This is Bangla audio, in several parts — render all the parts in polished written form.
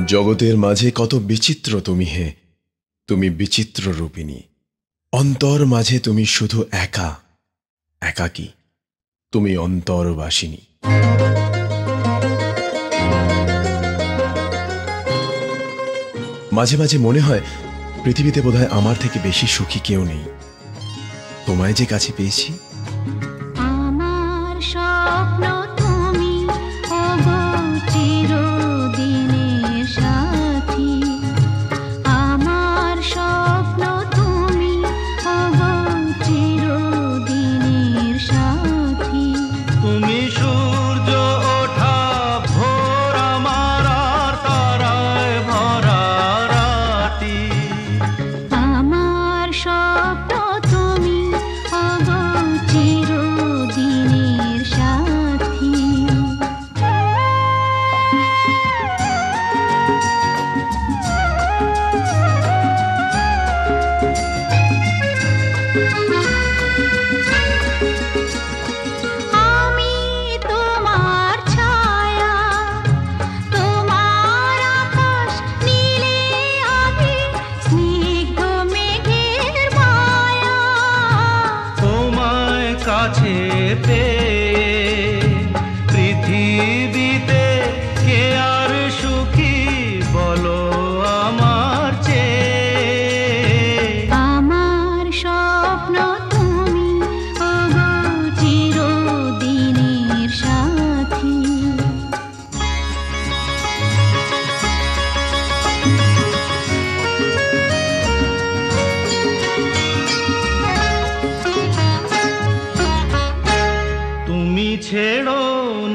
জগতের মাঝে কত বিচিত্র তুমি হে, তুমি বিচিত্র রূপিণী। অন্তর মাঝে তুমি শুধু একা, একাকী, তুমি অন্তরবাসিনী। মাঝে মাঝে মনে হয় পৃথিবীতে বোধহয় আমার থেকে বেশি সুখী কেউ নেই। তোমায় যে কাছে পেয়েছি। আমার স্বপ্ন তুমি, ওগো চিরদিনের সাথী। আমার স্বপ্ন তুমি, ওগো চিরদিনের সাথী। তুমি সূর্য ওঠা ভোর আমার আর তারায় ভরা রাতি। আমার স্বপ্ন তুমি, ওগো চিরদিনের সাথী। আমি তোমার ছায়া, তোমার আকাশ নীলে আমি স্নিগ্ধ মেঘের মায়া। তোমায় কাছে পেয়ে পৃথিবীতে কে আর সুখী বলো আমার চেয়ে। আমার স্বপ্ন তুমি, ওগো চিরদিনের সাথী। তুমি ছেড়ো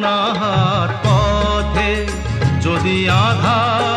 না হাত পথে, যদি আধার